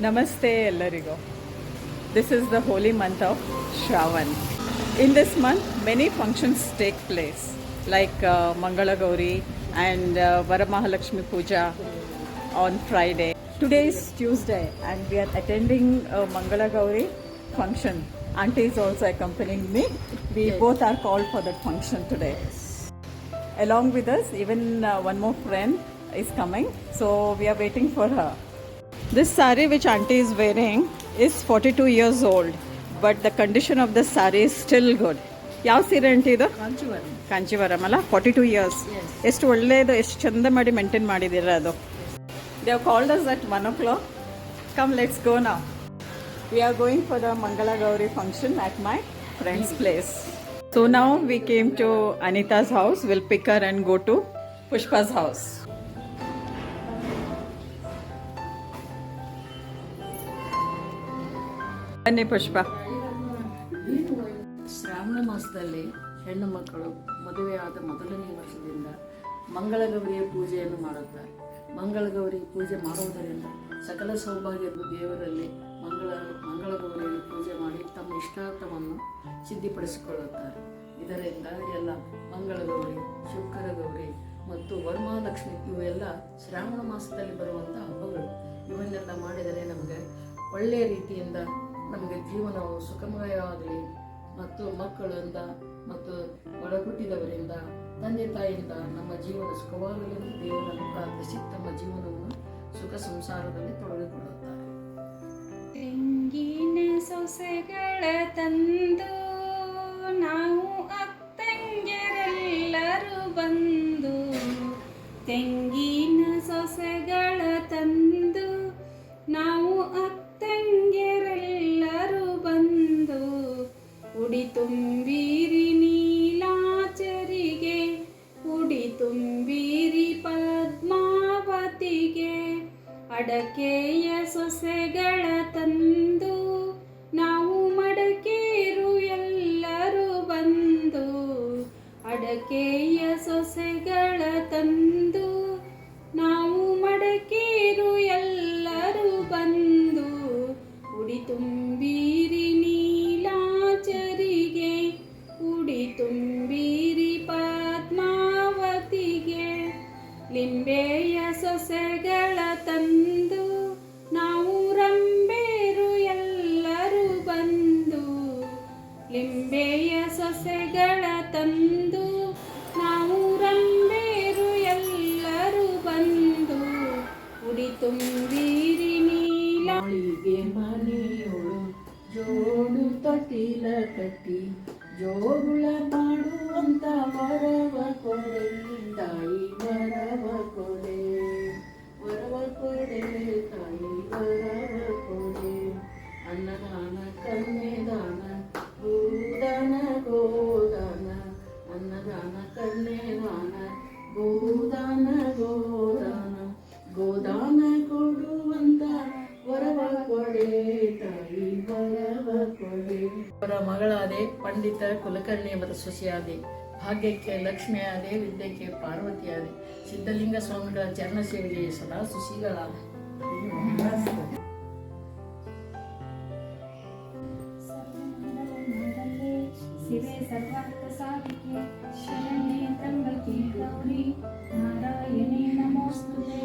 Namaste ellarigo. This is the holy month of Shravan. In this month, many functions take place like Mangala Gauri and Varamahalakshmi Puja on Friday. Today is Tuesday and we are attending a Mangala Gauri function. Auntie is also accompanying me. We both are called for that function today. Along with us, even one more friend is coming. So we are waiting for her. This sari which auntie is wearing is 42 years old, but the condition of the sari is still good. ಯಾವ ಸೀರೆ aunty ಇದು? ಕಾಂಚೀವರಂ ಅಲ್ಲ, 42 years. ಎಷ್ಟು ಒಳ್ಳೆಯದು, ಎಷ್ಟು ಚಂದ ಮಾಡಿ maintain ಮಾಡಿದ್ದೀರ ಅದು. They have called us at 1 o'clock. Come, let's go now. We are going for the Mangala Gauri function at my friend's place. So now we came to Anita's house. We'll pick her and go to Pushpa's house. ಬನ್ನಿ ಪುಷ್ಪ. ಶ್ರಾವಣ ಮಾಸದಲ್ಲಿ ಹೆಣ್ಣು ಮಕ್ಕಳು ಮದುವೆಯಾದ ಮೊದಲನೇ ವರ್ಷದಿಂದ ಮಂಗಳಗೌರಿಯ ಪೂಜೆಯನ್ನು ಮಾಡುತ್ತಾರೆ. ಮಂಗಳಗೌರಿ ಪೂಜೆ ಮಾಡುವುದರಿಂದ ಸಕಲ ಸೌಭಾಗ್ಯದ ದೇವರಲ್ಲಿ ಮಂಗಳಗೌರಿ ಪೂಜೆ ಮಾಡಿ ತಮ್ಮ ಇಷ್ಟಾರ್ಥವನ್ನು ಸಿದ್ಧಿಪಡಿಸಿಕೊಳ್ಳುತ್ತಾರೆ. ಇದರಿಂದ ಎಲ್ಲ ಮಂಗಳಗೌರಿ, ಶುಕ್ರ ಗೌರಿ ಮತ್ತು ವರಮಹಾಲಕ್ಷ್ಮಿ ಇವೆಲ್ಲ ಶ್ರಾವಣ ಮಾಸದಲ್ಲಿ ಬರುವಂಥ ಹಬ್ಬಗಳು. ಇವನ್ನೆಲ್ಲ ಮಾಡಿದರೆ ನಮಗೆ ಒಳ್ಳೆಯ ರೀತಿಯಿಂದ ನಮಗೆ ಜೀವನವು ಸುಖಮಯವಾಗಲಿ ಮತ್ತು ಮಕ್ಕಳಿಂದ ಮತ್ತು ಒಳಹುಟ್ಟಿದವರಿಂದ ತಂದೆ ತಾಯಿಯಿಂದ ನಮ್ಮ ಜೀವನ ಸುಖವಾಗಲಿ ದೇವರನ್ನು ಪ್ರಾರ್ಥಿಸಿ ತಮ್ಮ ಜೀವನವನ್ನು ಸುಖ ಸಂಸಾರದಲ್ಲಿ ತೊಡಗಿಕೊಳ್ಳುತ್ತಾರೆ. ತೆಂಗಿನ ಸೊಸೆಗಳ ತಂದು ನಾವು ಅತ್ತಂಗೆರೆಲ್ಲರೂ ಬಂದು, ತೆಂಗಿನ ಸೊಸೆಗಳ ತಂದು ನಾವು ಅತ್ತಂಗೆರೆಲ್ಲರೂ ಬಂದು, ಉಡಿ ತುಂಬಿರಿ ನೀಲಾಚರಿಗೆ, ಉಡಿ ತುಂಬಿರಿ ಪದ್ಮಾವತಿಗೆ, ಅಡಕೆಯ ಸೊಸೆಗಳ ತಂದು ನಾವು ಮಡಕೇರು ಎಲ್ಲರೂ ಬಂದು, ಅಡಕೆಯ ಸೊಸೆಗಳ ತಂದು ನಾವು ಮಡಕೇರು ಎಲ್ಲರೂ ಬಂದು, ಉಡಿ ತುಂಬಿರಿ ನೀಲಾಚರಿಗೆ, ಉಡಿ ತುಂಬಿರಿ ಪದ್ಮಾವತಿಗೆ, ಲಿಂಬೆಯ ಸೊಸೆಗಳ ತಂದು ನಾವು ರಂಬೇರು ಎಲ್ಲರೂ ಬಂದು, ಲಿಂಬೆಯ ಸೊಸೆಗಳ ತಂದು ನಾವು ರಂಬೇರು ಎಲ್ಲರೂ ಬಂದು, ಉಡಿ ತುಂಬಿರಿ ನೀಲಾಳಿಗೆ ಮನೆಯೋಳು ಜೋಡು ತೊಟ್ಟಿಲ ಕಟ್ಟಿ, ಜೋಗುಳ ಮಾಡುವಂತ ವರವ ಕೊಡೆ ತಾಯಿ, ವರವ ಕೊಡೆ, ವರವ ಕೊಡೆ ತಾಯಿ, ವರವ ಕೊಡೆ. ಅನ್ನದಾನ ಕನ್ಯೆದಾನ ಭೂದಾನ ಗೋದಾನ, ಅನ್ನದಾನ ಕನ್ಯೆದಾನ ಭೂದಾನ ಗೋದಾನ, ಗೋದಾನ ಕೊಡುವಂತ ವರವ ಕೊಡೆ ತಾಯಿ, ವರವ ಕೊಡೆ. ಅವರ ಮಗಳಾದೆ, ಪಂಡಿತ ಕುಲಕರ್ಣಿ ಅವರ ಸೊಸೆಯಾದೆ, ಭಾಗ್ಯಕ್ಕೆ ಲಕ್ಷ್ಮಿಯಾದೆ, ವಿದ್ಯೆಗೆ ಪಾರ್ವತಿಯಾದೆ, ಸಿದ್ಧಲಿಂಗ ಸ್ವಾಮಿಗಳ ಚರಣ ಸೇವೆಗೆ ಸದಾ ಸುಶೀಗಳಾದ. ಶಿವೆ ಸರ್ವಾರ್ಥ ಸಾಧಿಕೆ, ಶರಣ್ಯೆ ತ್ರ್ಯಂಬಕೆ ಗೌರಿ, ನಾರಾಯಣಿ ನಮೋಸ್ತುತೆ.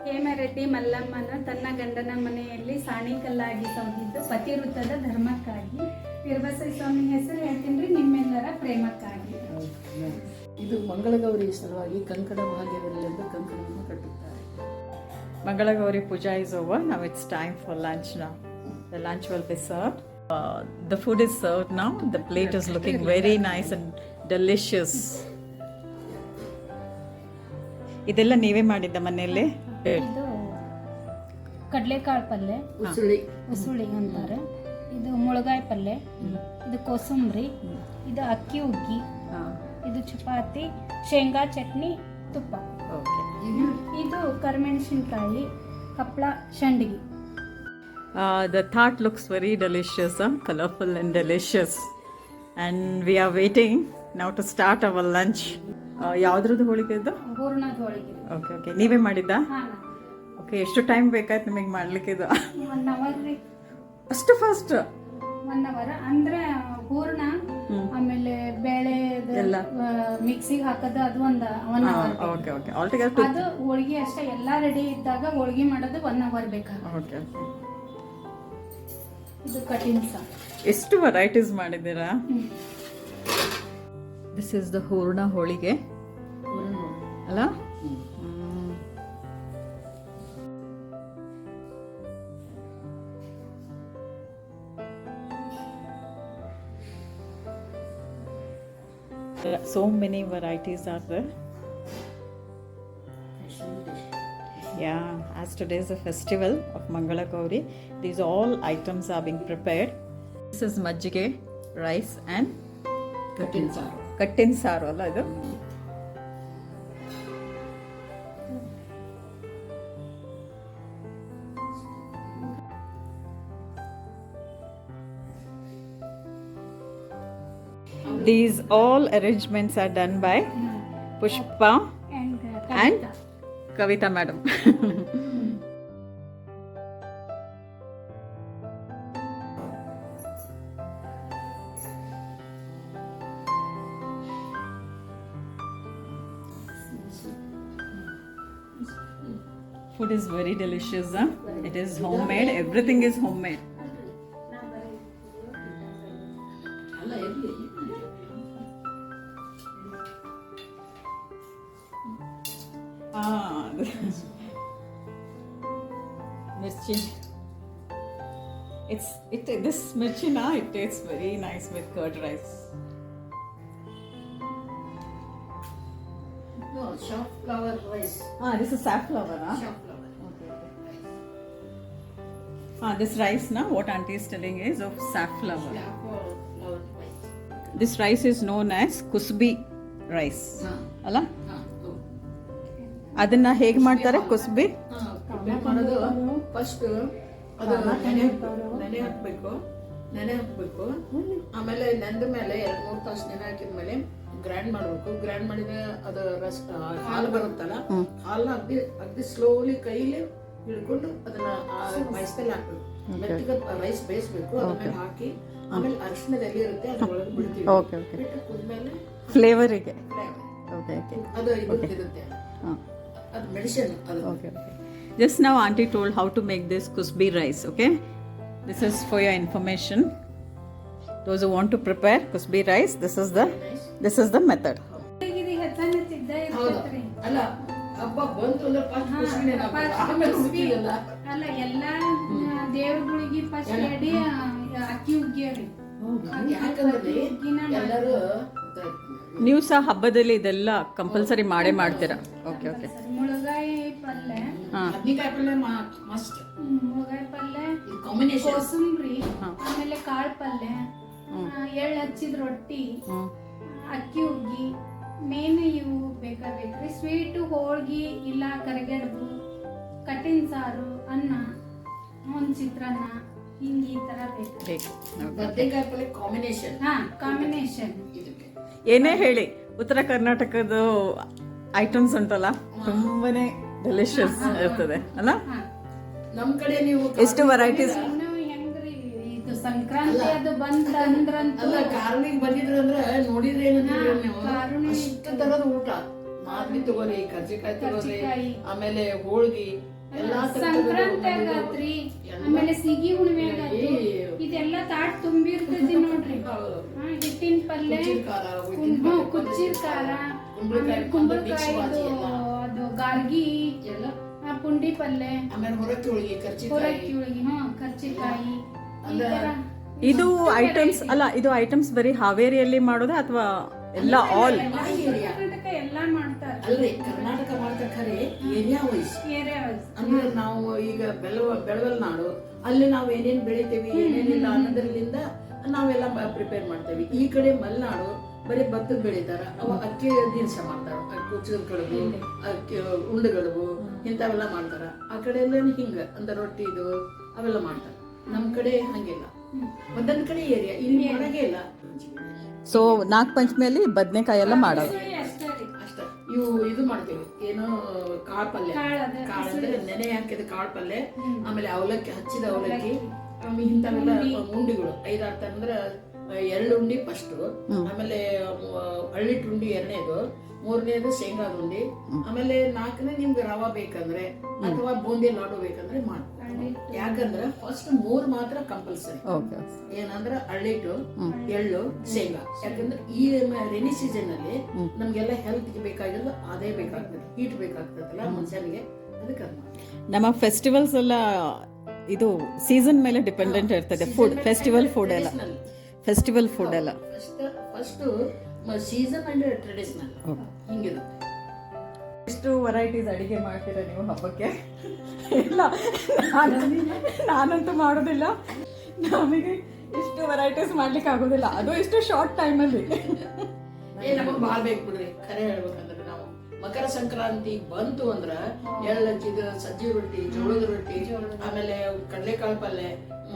ಹೇಮರೆಡ್ಡಿ ಮಲ್ಲಮ್ಮನ ತನ್ನ ಗಂಡನ ಮನೆಯಲ್ಲಿ ಸಾಣಿಕಲ್ಲಾಗಿ ಸೌದಿದ್ದು ಪತಿವೃತ್ತದ ಧರ್ಮಕ್ಕಾಗಿ. ವೀರಬಸವ ಸ್ವಾಮಿ ಹೆಸರು ಹೇಳ್ತೀನಿ, ನಿಮ್ಮೆಲ್ಲರ ಪ್ರೇಮಕ್ಕಾಗಿ. ಇದು ಮಂಗಳಗೌರಿ ಸಲುವಾಗಿ ಕಂಕಣ ಭಾಗ್ಯವಿರಲೆಂದು ಕಂಕಣವನ್ನು ಕಟ್ಟುತ್ತಾರೆ. Mangala Gauri Puja is over. Now it's time for lunch now. The lunch will be served. The food is served now. The plate is looking very nice and delicious. ಇದೆಲ್ಲ ನೀವೇ ಮಾಡಿದ್ದ ಮನೆಯಲ್ಲಿ? ಇದು ಕಡಲೆಕಾಳು ಪಲ್ಯ, ಉಸುಳಿ ಅಂತಾರೆ. ಇದು ಮುಳಗಾಯಿ ಪಲ್ಯ, ಇದು ಕೋಸಂಬರಿ, ಇದು ಅಕ್ಕಿ ಹುಗ್ಗಿ, ಇದು ಚಪಾತಿ, ಶೇಂಗಾ ಚಟ್ನಿ, ತುಪ್ಪ. ಇದು ಕರಿಮೆಣಸಿನಕಾಯಿ, ಹಪ್ಪಳ, ಸಂಡಿಗೆ. The thart looks very delicious, colorful and delicious. And we are waiting now to start our lunch. ಯಾವ್ದ್ರದ್ದು ಹೋಳಿಗೆ ಇದು? ಹೂರ್ಣದ ಹೋಳಿಗೆ. ಓಕೆ ಓಕೆ, ನೀವೇ ಮಾಡಿದ್ದಾ? ಓಕೆ, ಎಷ್ಟು ಟೈಮ್ ಬೇಕಾಯ್ತು ನಿಮಗೆ ಮಾಡ್ಲಿಕ್ಕೆ ಇದು? 1 ಅವರ್ ರೀ. ಅಷ್ಟು ಫಾಸ್ಟ್? 1 ಅವರ್ ಅಂದ್ರೆ ಹೂರ್ಣ ಆಮೇಲೆ ಬೇಳೆ ಎಲ್ಲ ಮಿಕ್ಸಿಗೆ ಹಾಕೋದು ಅದು 1 hour. Okay okay, all together ಅದು ಹೋಳಿಗೆ ಅಷ್ಟೇ ಎಲ್ಲ ರೆಡಿ ಇದ್ದಾಗ ಹೋಳಿಗೆ ಮಾಡೋದು 1 ಅವರ್ ಬೇಕಾಗುತ್ತೆ. ಓಕೆ. ಇದು ಕಠಿಣ ಸಾರು. ಎಷ್ಟು ವೆರೈಟೀಸ್ ಮಾಡಿದ್ದೀರಾ? ದಿಸ್ ಇಸ್ ದ ಹೂರ್ಣ ಹೋಳಿಗೆ ಅಲ್ಲ? So many varieties are there. Yeah, as today is the festival of Mangala Gauri, these all items are being prepared. This is majjige, rice and ಕಟ್ಟಿನ ಸಾರು. kattin saru alla idu. These all arrangements are done by Pushpa and Kavita madam. Food is very delicious, huh? It is homemade, everything is homemade. ಅಲ್ಲ ಇರ್ಲಿ. Mirchi. This mirchi na, it tastes very nice with curd rice. No, safflower rice. This is safflower, huh? Safflower. Okay. This rice na, what auntie is telling is of safflower. Safflower rice. This rice is known as kusbi rice. ಅಲ್ಲ? ಅದನ್ನ ಹೇಗೆ ಮಾಡ್ತಾರೆ ಕುಸ್ಬಿ? Prepare ಮಾಡೋದು first ಅದು ನೆನೆ ಹಾಕ್ಬೇಕು. ಆಮೇಲೆ ನೆಂದ ಮೇಲೆ 2-3 ತಾಸು ನೆನೆ ಹಾಕಿದ್ಮೇಲೆ ಗ್ರೈಂಡ್ ಮಾಡ್ಬೇಕು. ಗ್ರೈಂಡ್ ಮಾಡಿದ ಅದು ಹಾಲು ಬರುತ್ತಲ್ಲ, ಹಾಲನ್ನ ಅಗ್ದಿ ಸ್ಲೋಲಿ ಕೈಲಿ ಹಿಡ್ಕೊಂಡು ಅದನ್ನ ಮೈಸ್ನಲ್ಲಿ ಹಾಕ್ಬೇಕು. ಮೆತ್ತಗೆ ರೈಸ್ ಬೇಯಿಸ್ಬೇಕು. ಅದನ್ನ ಹಾಕಿ ಆಮೇಲೆ ಅರಿಶಿಣದ ಎಲೆ ಇರುತ್ತೆ ಅದ್ರೊಳಗೆ ಬಿಡ್ತೀವಿ. ಬಿಟ್ಟು ಕುದ್ಮೇಲೆ ಫ್ಲೇವರಿಗೆ ಅದು ಇರುತ್ತೆ. ಅದು ಮೆಡಿಸಿನ್ ಅದು. Okay. Just now auntie told how to make this kusbi rice, okay? This is for your information. Those who want to prepare kusbi rice, this is the method. ಅಲ್ಲ ಹಬ್ಬ ಬಂತು ಅಂದ್ರೆ ಫಸ್ಟ್ ಕುಸ್ಬಿನೇ ಆಮೇಲೆ ಕುಸ್ಬಿಲ್ಲ. ಅಲ್ಲ ಎಲ್ಲ ದೇವ್ರಗಳಿಗೆ ಫಸ್ಟ್ ಎಡಿ ಅಕ್ಕಿ ಉಗ್ಗಿಯರಿ. ಯಾಕಂದ್ರೆ ಎಲ್ಲರೂ ನೀವು ಸಹ ಹಬ್ಬದಲ್ಲಿ ಇದೆಲ್ಲ ಕಂಪಲ್ಸರಿ ಮಾಡೇ ಮಾಡ್ತೀರಾ? Okay okay. ಮುಳಗಾಯಿ ಪಲ್ಯ, ಬದ್ನಿಕಾಯಿ ಪಲ್ಯ ಮಸ್ಟ್. ಮುಳಗಾಯಿ ಪಲ್ಯ, ಕಾಂಬಿನೇಷನ್ ಕೋಸಂಬರಿ, ಆಮೇಲೆ ಕಾಳು ಪಲ್ಯ, ಎಳ್ಳು ಹಚ್ಚಿದ ರೊಟ್ಟಿ, ಅಕ್ಕಿ ಹುಗ್ಗಿ, ಮೇನ್ ಇವು ಬೇಕಾಗ್ಬೇಕ್ರಿ. ಸ್ವೀಟು ಹೋಳ್ಗಿ ಇಲ್ಲ ಕರಿಗಡುಬು, ಕಟ್ಟಿನ ಸಾರು, ಅನ್ನ, ಒಂದು ಚಿತ್ರಾನ್ನ, ಹಿಂಗೆ ಈ ತರ ಬೇಕು. ಬದ್ನಿಕಾಯಿ ಪಲ್ಯ ಕಾಂಬಿನೇಷನ್. ಕಾಂಬಿನೇಷನ್. ಏನೇ ಹೇಳಿ, ಉತ್ತರ ಕರ್ನಾಟಕದ ಐಟಮ್ಸ್ ಉಂಟಲ್ಲ ತುಂಬಾನೇ ಡೆಲಿಷಿಯಸ್ ಇರ್ತದೆ ಅಲ್ಲ? ನಮ್ ಕಡೆ ನೀವು ಎಷ್ಟು ವೆರೈಟೀಸ್. ಇನ್ನು ಹೆಂಗ್ರಿ ಇದು ಸಂಕ್ರಾಂತಿ ಅದು ಬಂದ್ರಂತೂ ಅಲ್ಲ, ಕಾರಣಿಗೆ ಬಂದಿದ್ರು ಅಂದ್ರೆ ನೋಡಿದ್ರೆ ಏನಂದ್ರೆ ನೀವು ಅಷ್ಟು ತರದ ಊಟ. ಮಾದ್ಲಿ ತಗೋರಿ, ಕರ್ಜಿಕಾಯಿ ತಗೋರಿ, ಆಮೇಲೆ ಹೋಳ್ಗಿ ಎಲ್ಲಾ ಸಂಕ್ರಾಂತಿ ಆಗತ್ರಿ. ಆಮೇಲೆ ಸಿಗಿ ಹುಣ್ಣಿಮೆ ಆಗತ್ರಿ. ಇದೆಲ್ಲ ತಾಟ್ ತುಂಬಿರ್ತೈತಿ ನೋಡ್ರಿ. ಹಿಟ್ಟಿನ ಪಲ್ಯ, ಕುಚ್ಚಿನ ಖಾರ, ಕುಂಬಳಕಾಯಿ, ಅದು ಗಾರ್ಗಿ, ಪುಂಡಿ ಪಲ್ಯ, ಆಮೇಲೆ ಹೊರಕ್ಕಿ ಹೋಳಿಗೆ, ಕರ್ಚಿಕಾಯಿ. ಇದು ಐಟಮ್ಸ್ ಅಲ್ಲ, ಇದು ಐಟಮ್ಸ್ ಬರೀ ಹಾವೇರಿಯಲ್ಲಿ ಮಾಡೋದಾ ಅಥವಾ ಎಲ್ಲ ಆಲ್ ಕರ್ನಾಟಕ ಎಲ್ಲ ಮಾಡ್ತಾರೆ? ಅಲ್ರಿ, ಕರ್ನಾಟಕ ಮಾಡ್ತಾರೆ ಏರಿಯಾ ವೈಸ್. ಅಂದ್ರೆ ನಾವು ಈಗ ಬೆಳವಲ್ ನಾಡು, ಅಲ್ಲಿ ನಾವು ಏನೇನ್ ಬೆಳಿತೇವಿ ಏನೇನಿಲ್ಲ ಅನ್ನೋದ್ರಲ್ಲಿಂದ ನಾವೆಲ್ಲ ಪ್ರಿಪೇರ್ ಮಾಡ್ತೇವಿ. ಈ ಕಡೆ ಮಲೆನಾಡು ಬರೀ ಭತ್ತದ ಬೆಳಿತಾರ, ಅವ ಅಕ್ಕಿ ದಿನಸ ಮಾಡ್ತಾರ, ಕುಚ್ಚಿದ ಕಡುಬು, ಅಕ್ಕಿ ಉಂಡುಗಡುಬು ಇಂಥವೆಲ್ಲ ಮಾಡ್ತಾರ. ಆ ಕಡೆ ಎಲ್ಲ ಹಿಂಗ ಅಂದ್ರೆ ರೊಟ್ಟಿದು ಅವೆಲ್ಲ ಮಾಡ್ತಾರ. ನಮ್ ಕಡೆ ಹಂಗಿಲ್ಲ, ಒಂದೊಂದ್ ಕಡೆ ಏರಿಯಾ, ಇಲ್ಲಿ ಒಳಗೆ ಇಲ್ಲ. ಸೊ ನಾಗ ಪಂಚಮಿಯಲ್ಲಿ ಬದನೆಕಾಯಿ ಎಲ್ಲ ಮಾಡೋದು ಅಷ್ಟ. ಇವು ಇದು ಮಾಡ್ತೀವಿ ಏನು ಕಾಳು ಪಲ್ಯ. ಕಾಳು ಅಂದ್ರೆ ನೆನೆ ಹಾಕಿದ ಕಾಳು ಪಲ್ಯ, ಆಮೇಲೆ ಅವಲಕ್ಕಿ, ಹಚ್ಚಿದ ಅವಲಕ್ಕಿ, ಇಂಥವೆಲ್ಲ ಉಂಡಿಗಳು 5-6 ತರ. ಅಂದ್ರೆ ಎಳ್ಳು ಉಂಡಿ ಫಸ್ಟ್, ಆಮೇಲೆ ಹಳ್ಳಿಟ್ಟು ಉಂಡಿ 2ನೇದು, 3ನೇದು ಶೇಂಗಾದ ಉಂಡಿ, ಆಮೇಲೆ 4ನೇ ನಿಮ್ಗೆ ರವಾ ಬೇಕಂದ್ರೆ ಅಥವಾ ಬೂಂದಿ ಲಾಡು ಬೇಕಂದ್ರೆ ಮಾಡ್ತೀವಿ. ಯಾಕಂದ್ರೆ ಫಸ್ಟ್ 3 ಮಾತ್ರ ಕಂಪಲ್ಸರಿ. ಏನಂದ್ರೆ ಹಳ್ಳಿಟ್ಟು, ಎಳ್ಳು, ಶೇಂಗಾ. ಯಾಕಂದ್ರೆ ಈ ರೇನಿ ಸೀಸನ್ ಅಲ್ಲಿ ನಮ್ಗೆಲ್ಲ ಹೆಲ್ತ್ ಬೇಕಾಗಿರೋದು ಅದೇ ಬೇಕಾಗ್ತದೆ, ಹೀಟ್ ಬೇಕಾಗ್ತದಲ್ಲ ಮನುಷ್ಯನಿಗೆ, ಅದಕ್ಕೆ ನಮ್ಮ ಫೆಸ್ಟಿವಲ್ಸ್ ಎಲ್ಲ ಇದು ಸೀಸನ್ ಮೇಲೆ ಡಿಪೆಂಡೆಂಟ್ ಇರ್ತದೆ. ಫುಡ್ ಫೆಸ್ಟಿವಲ್ ಫುಡ್ ಎಲ್ಲ ಫಸ್ಟ್ ಸೀಸನ್ ಅಂಡ್ ಟ್ರೆಡಿಷನಲ್ ಹಿಂಗಿರುತ್ತೆ. ಎಷ್ಟು ವೆರೈಟೀಸ್ ಅಡಿಗೆ ಮಾಡ್ತೀರಾ ನೀವು ಹಬ್ಬಕ್ಕೆ? ಇಲ್ಲ, ನಾನಂತೂ ಮಾಡೋದಿಲ್ಲ. ನಮಗೆ ಇಷ್ಟು ವೆರೈಟೀಸ್ ಮಾಡ್ಲಿಕ್ಕೆ ಆಗೋದಿಲ್ಲ, ಅದು ಇಷ್ಟು ಶಾರ್ಟ್ ಟೈಮಲ್ಲಿ. ನಮಗ್ ಬಾಳ್ ಬೇಕು ಬಿಡ್ರಿ. ಖರೆ ಹೇಳ್ಬೇಕಂದ್ರೆ ನಾವು ಮಕರ ಸಂಕ್ರಾಂತಿ ಬಂತು ಅಂದ್ರ ಎಳ್ಳು ಹಚ್ಚಿದ ಸಜ್ಜಿ ರೊಟ್ಟಿ, ಜೋಳದ ರೊಟ್ಟಿ, ಆಮೇಲೆ ಕಡಲೆಕಾಳು ಪಲ್ಯ,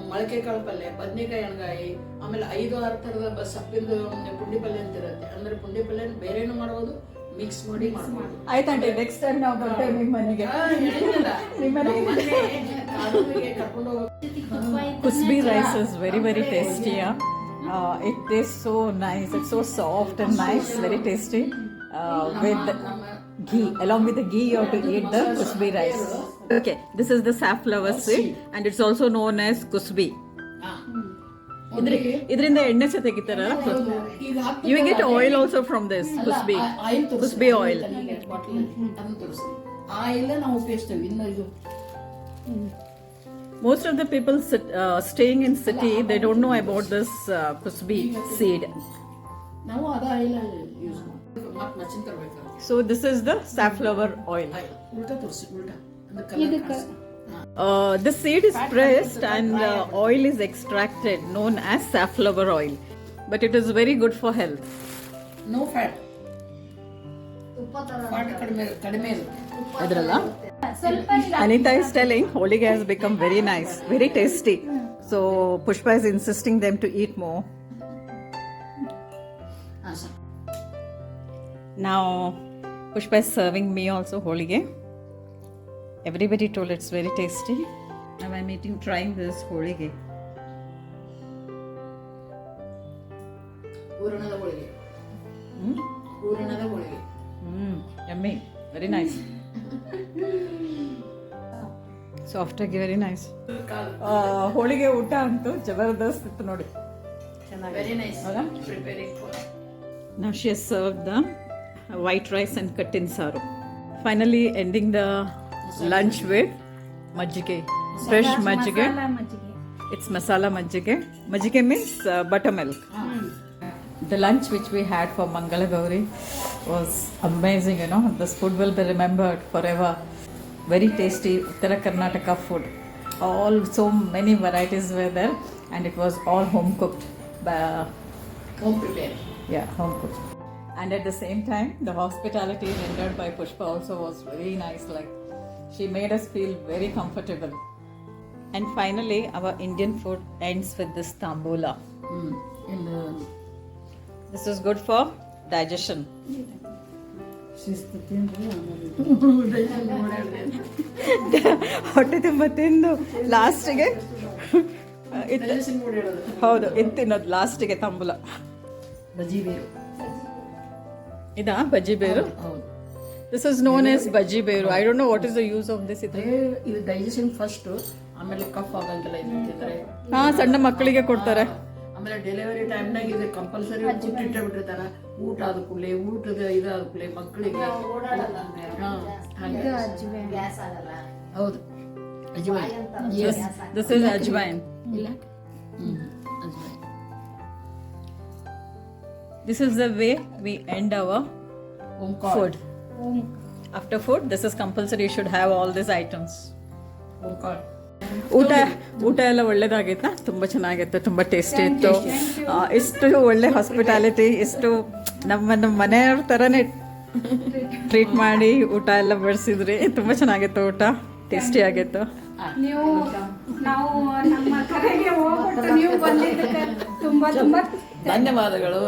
ಮೊಳಕೆ ಕಾಳು ಪಲ್ಯ, ಬದ್ನೆಕಾಯಿ ಎಣ್ಗಾಯಿ, ಆಮೇಲೆ 5-6 ತರದ ಸಪ್ಪಿಂದು ಪುಂಡಿ ಪಲ್ಯ ಅಂತ ಇರುತ್ತೆ. ಅಂದ್ರೆ ಪುಂಡಿ ಪಲ್ಯ ಬೇರೆನೂ ಮಾಡ್ಬೋದು, ಮಿಕ್ಸ್ ಮಾಡಿ ಮಾಡ್ಬೋದು. ಆಯ್ತಂటే ನೆಕ್ಸ್ಟ್ ಟೈಮ್ ನಾವು ಬರ್ತೇವೆ ನಿಮ್ಮ ಮನೆಗೆ. ಕರ್ಕೊಂಡು ಕುಸ್ಬಿ rice is very tasty. It tastes so nice. It's so soft and nice, very tasty. With ghee, along with the ghee, you have to eat the kusbi rice. Okay, this is the safflower seed, and it's also known as kusbi. ಇದರಿಂದ ಎಣ್ಣೆ ಸಹ ತೆಗಿತಾರಲ್ಲ. You will get oil also from this kusbi oil. Oil ನಾವು ಉಪಯೋಗಿಸ್ತೇವೆ. ಇನ್ನು ಇದು most of the people staying in city, they don't know about this kusbi seed. ನಾವು ಅದ oil use ಮಾಡ್ತೀವಿ. ಮತ್ತೆ ಮಷಿನ್ ತರಬೇಕು. So this is the safflower oil. ಉಲ್ಟಾ ತೋರಿಸಿ, ಉಲ್ಟಾ ಅಂದ್ರೆ colour. The seed is pressed and oil is extracted, known as safflower oil. But it is very good for health. No fat. Fat ಕಡಿಮೆ ಇರುತ್ತೆ. Adralla Anita is telling holige has become very nice, very tasty. So Pushpa is insisting them to eat more. Now Pushpa is serving me also holige. Everybody told it's very tasty. Now I'm trying this holige. ಹೂರಣದ holige. ಹೂರಣದ holige. Yummy. Very nice. Soft, very nice. ಹೋಳಿಗೆ ಊಟ ಅಂತೂ ಜಬರ್ದಸ್ತ್ ಇತ್ತು ನೋಡಿ. Very nice. Preparing for. Now she has served the white rice and kattin saru. Finally ending the lunch with majjige, fresh majjige. It's masala majjige. Majjige means buttermilk. The lunch which we had for Mangala Gauri was amazing, you know. This food will be remembered forever. Very tasty Uttara Karnataka food. All so many varieties were there, and it was all home cooked. Home prepared. Yeah, home cooked. And at the same time, the hospitality rendered by Pushpa also was very nice. Like, she made us feel very comfortable. And finally, our Indian food ends with this tambula. This is good for digestion. ಹೊಟ್ಟೆ ತುಂಬ ತಿಂದು ಲಾಸ್ಟಿಗೆ ಹೌದು ಇದು ತಿನ್ನೋದು ಲಾಸ್ಟಿಗೆ ತಂಬುಲ. ಬಜ್ಜಿ ಬೇರು. ಇದಾ ಬಜ್ಜಿ ಬೇರು? This is known as ಬಜ್ಜಿ ಬೇರು. I don't know what is the use of this. ಇದು ಡೈಜೆಷನ್ ಫಸ್ಟ್, ಆಮೇಲೆ ಕಫ್ ಆಗಂಗಿಲ್ಲ ಇದು ತಿಂದ್ರೆ. ಹಾ, ಸಣ್ಣ ಮಕ್ಕಳಿಗೆ ಕೊಡ್ತಾರೆ. ಆಮೇಲೆ ಡೆಲಿವರಿ ಟೈಮ್ನಾಗ ಇದು ಕಂಪಲ್ಸರಿ ಇಟ್ಟೇ ಬಿಟ್ಟಿರ್ತಾರ. ಊಟ ಆದ ಕೂಡಲೇ, ಊಟದ ಇದಾದ ಕೂಡಲೇ ಮಕ್ಕಳಿಗೆ. ಹೌದು, ajwain. Yes, this is ajwain. ಇಲ್ಲ, This is the way we end our food. After food, this is compulsory. You should have all these items. ಊಟ ಎಲ್ಲ ಒಳ್ಳೇದಾಗಿತ್ತಾ? ತುಂಬ ಚೆನ್ನಾಗಿತ್ತು, ತುಂಬ ಟೇಸ್ಟಿ ಇತ್ತು. ಇಷ್ಟು ಒಳ್ಳೆ ಹಾಸ್ಪಿಟಾಲಿಟಿ, ಇಷ್ಟು ನಮ್ಮ ಮನೆಯವ್ರ ಥರನೇ ಟ್ರೀಟ್ ಮಾಡಿ ಊಟ ಎಲ್ಲ ಬಡಿಸಿದ್ರಿ. ತುಂಬ ಚೆನ್ನಾಗಿತ್ತು ಊಟ, ಟೇಸ್ಟಿ ಆಗಿತ್ತು. ನಾವು ನಮ್ಮ ಕರೆಗೆ ಹೋಗ್ಬಿಟ್ಟು ನೀವು ಬಂದಿದ್ದಕ್ಕೆ ತುಂಬ ಧನ್ಯವಾದಗಳು.